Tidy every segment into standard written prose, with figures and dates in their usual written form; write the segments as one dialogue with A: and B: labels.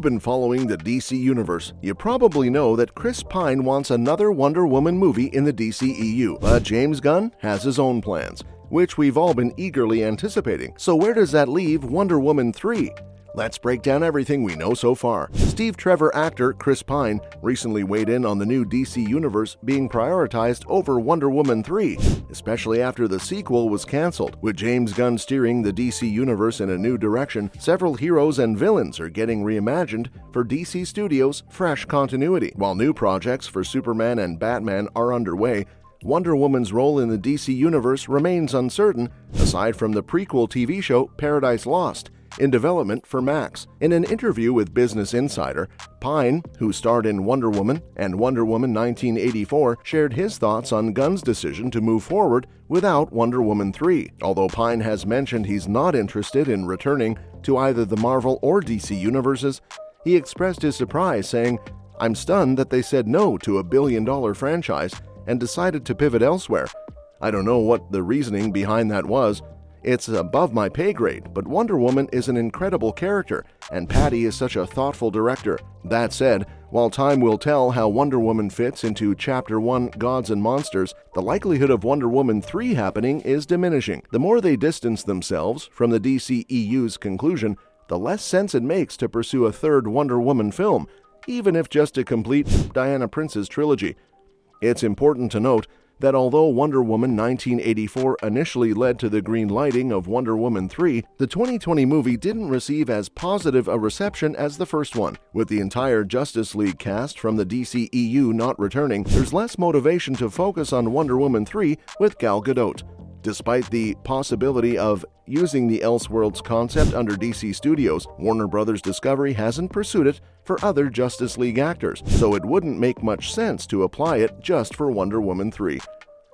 A: been following the DC Universe, you probably know that Chris Pine wants another Wonder Woman movie in the DCEU, but James Gunn has his own plans, which we've all been eagerly anticipating. So where does that leave Wonder Woman 3? Let's break down everything we know so far. Steve Trevor actor Chris Pine recently weighed in on the new DC Universe being prioritized over Wonder Woman 3, especially after the sequel was cancelled. With James Gunn steering the DC Universe in a new direction, several heroes and villains are getting reimagined for DC Studios' fresh continuity. While new projects for Superman and Batman are underway, Wonder Woman's role in the DC Universe remains uncertain, aside from the prequel TV show Paradise Lost, in development for Max. In an interview with Business Insider, Pine, who starred in Wonder Woman and Wonder Woman 1984, shared his thoughts on Gunn's decision to move forward without Wonder Woman 3. Although Pine has mentioned he's not interested in returning to either the Marvel or DC universes, he expressed his surprise, saying, "I'm stunned that they said no to a billion-dollar franchise and decided to pivot elsewhere. I don't know what the reasoning behind that was. It's above my pay grade, but Wonder Woman is an incredible character, and Patty is such a thoughtful director." That said, while time will tell how Wonder Woman fits into Chapter 1 Gods and Monsters, the likelihood of Wonder Woman 3 happening is diminishing. The more they distance themselves from the DCEU's conclusion, the less sense it makes to pursue a third Wonder Woman film, even if just to complete Diana Prince's trilogy. It's important to note that although Wonder Woman 1984 initially led to the green lighting of Wonder Woman 3, the 2020 movie didn't receive as positive a reception as the first one. With the entire Justice League cast from the DCEU not returning, there's less motivation to focus on Wonder Woman 3 with Gal Gadot. Despite the possibility of using the Elseworlds concept under DC Studios, Warner Bros. Discovery hasn't pursued it for other Justice League actors, so it wouldn't make much sense to apply it just for Wonder Woman 3.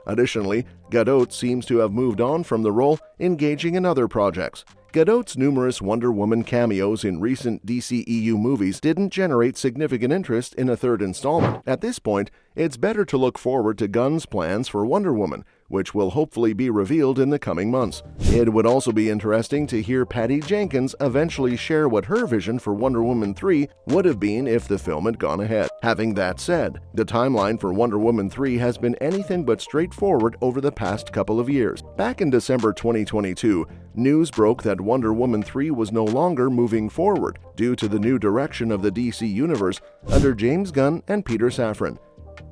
A: Additionally, Gadot seems to have moved on from the role, engaging in other projects. Gadot's numerous Wonder Woman cameos in recent DCEU movies didn't generate significant interest in a third installment. At this point, it's better to look forward to Gunn's plans for Wonder Woman, which will hopefully be revealed in the coming months. It would also be interesting to hear Patty Jenkins eventually share what her vision for Wonder Woman 3 would have been if the film had gone ahead. Having that said, the timeline for Wonder Woman 3 has been anything but straightforward over the past couple of years. Back in December 2022, news broke that Wonder Woman 3 was no longer moving forward due to the new direction of the DC Universe under James Gunn and Peter Safran.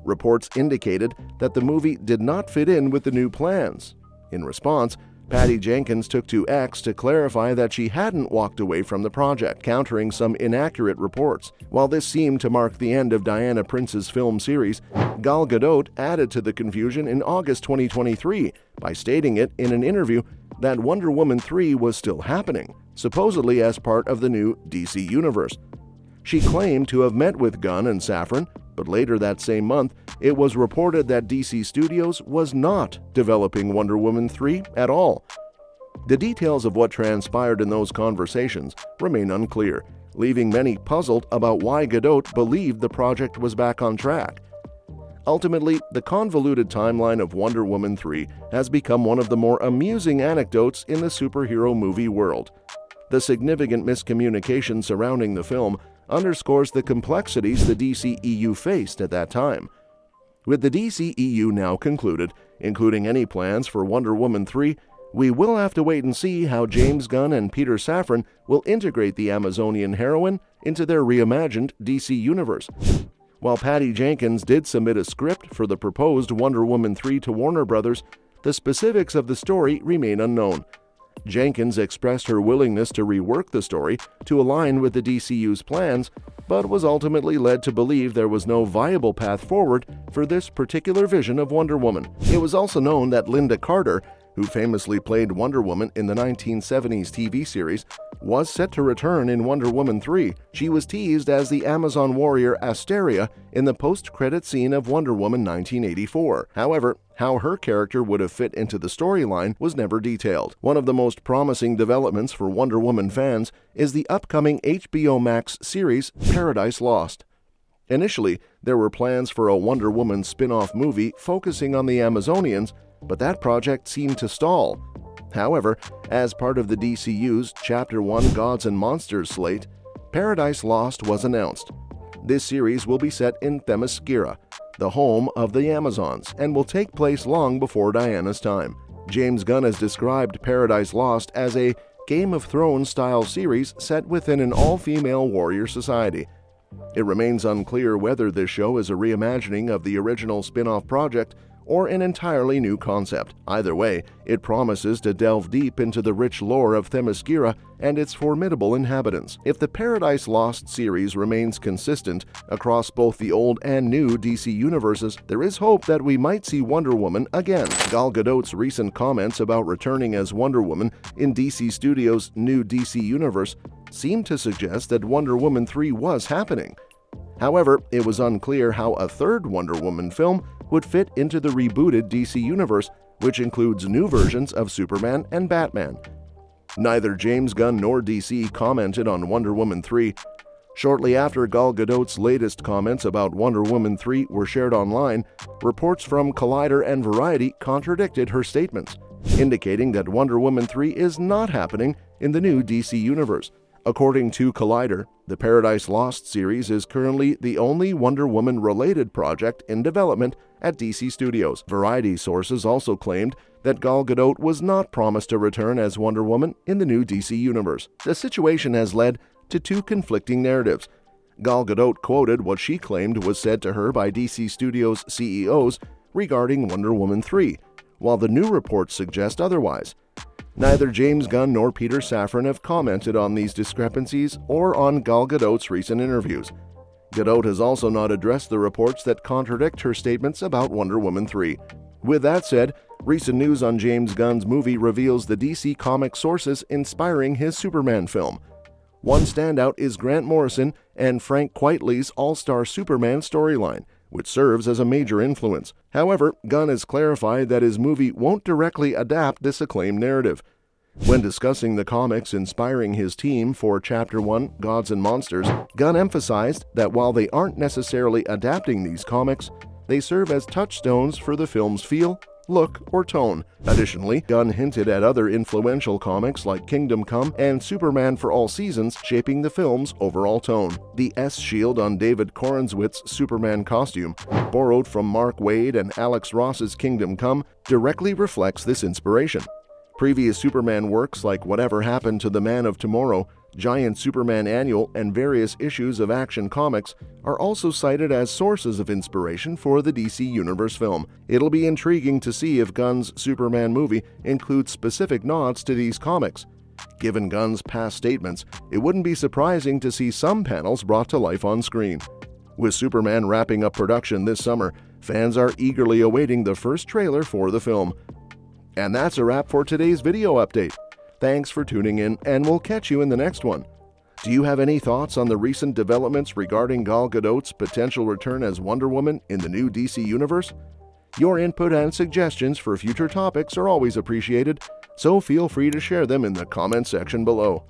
A: Reports indicated that the movie did not fit in with the new plans. In response, Patty Jenkins took to X to clarify that she hadn't walked away from the project, countering some inaccurate reports. While this seemed to mark the end of Diana Prince's film series, Gal Gadot added to the confusion in August 2023 by stating it in an interview that Wonder Woman 3 was still happening, supposedly as part of the new DC Universe. She claimed to have met with Gunn and Safran, but later that same month, it was reported that DC Studios was not developing Wonder Woman 3 at all. The details of what transpired in those conversations remain unclear, leaving many puzzled about why Gadot believed the project was back on track. Ultimately, the convoluted timeline of Wonder Woman 3 has become one of the more amusing anecdotes in the superhero movie world. The significant miscommunication surrounding the film underscores the complexities the DCEU faced at that time. With the DCEU now concluded, including any plans for Wonder Woman 3, we will have to wait and see how James Gunn and Peter Safran will integrate the Amazonian heroine into their reimagined DC universe. While Patty Jenkins did submit a script for the proposed Wonder Woman 3 to Warner Bros., the specifics of the story remain unknown. Jenkins expressed her willingness to rework the story to align with the DCU's plans, but was ultimately led to believe there was no viable path forward for this particular vision of Wonder Woman. It was also known that Linda Carter, who famously played Wonder Woman in the 1970s TV series, was set to return in Wonder Woman 3. She was teased as the Amazon warrior Asteria in the post-credit scene of Wonder Woman 1984. However, how her character would have fit into the storyline was never detailed. One of the most promising developments for Wonder Woman fans is the upcoming HBO Max series Paradise Lost. Initially, there were plans for a Wonder Woman spin-off movie focusing on the Amazonians, but that project seemed to stall. However, as part of the DCU's Chapter 1 Gods and Monsters slate, Paradise Lost was announced. This series will be set in Themyscira, the home of the Amazons, and will take place long before Diana's time. James Gunn has described Paradise Lost as a Game of Thrones-style series set within an all-female warrior society. It remains unclear whether this show is a reimagining of the original spin-off project or an entirely new concept. Either way, it promises to delve deep into the rich lore of Themyscira and its formidable inhabitants. If the Paradise Lost series remains consistent across both the old and new DC universes, there is hope that we might see Wonder Woman again. Gal Gadot's recent comments about returning as Wonder Woman in DC Studios' new DC universe seem to suggest that Wonder Woman 3 was happening. However, it was unclear how a third Wonder Woman film would fit into the rebooted DC universe, which includes new versions of Superman and Batman. Neither James Gunn nor DC commented on Wonder Woman 3. Shortly after Gal Gadot's latest comments about Wonder Woman 3 were shared online, reports from Collider and Variety contradicted her statements, indicating that Wonder Woman 3 is not happening in the new DC universe. According to Collider, the Paradise Lost series is currently the only Wonder Woman-related project in development at DC Studios. Variety sources also claimed that Gal Gadot was not promised to return as Wonder Woman in the new DC universe. The situation has led to two conflicting narratives. Gal Gadot quoted what she claimed was said to her by DC Studios CEOs regarding Wonder Woman 3, while the new reports suggest otherwise. Neither James Gunn nor Peter Safran have commented on these discrepancies or on Gal Gadot's recent interviews. Gadot has also not addressed the reports that contradict her statements about Wonder Woman 3. With that said, recent news on James Gunn's movie reveals the DC Comics sources inspiring his Superman film. One standout is Grant Morrison and Frank Quitely's All-Star Superman storyline, which serves as a major influence. However, Gunn has clarified that his movie won't directly adapt this acclaimed narrative. When discussing the comics inspiring his team for Chapter 1, Gods and Monsters, Gunn emphasized that while they aren't necessarily adapting these comics, they serve as touchstones for the film's feel, look, or tone. Additionally, Gunn hinted at other influential comics like Kingdom Come and Superman for All Seasons shaping the film's overall tone. The S-shield on David Corenswit's Superman costume, borrowed from Mark Waid and Alex Ross's Kingdom Come, directly reflects this inspiration. Previous Superman works like Whatever Happened to the Man of Tomorrow, Giant Superman Annual, and various issues of Action Comics are also cited as sources of inspiration for the DC Universe film. It'll be intriguing to see if Gunn's Superman movie includes specific nods to these comics. Given Gunn's past statements, it wouldn't be surprising to see some panels brought to life on screen. With Superman wrapping up production this summer, fans are eagerly awaiting the first trailer for the film. And that's a wrap for today's video update. Thanks for tuning in, and we'll catch you in the next one. Do you have any thoughts on the recent developments regarding Gal Gadot's potential return as Wonder Woman in the new DC Universe? Your input and suggestions for future topics are always appreciated, so feel free to share them in the comment section below.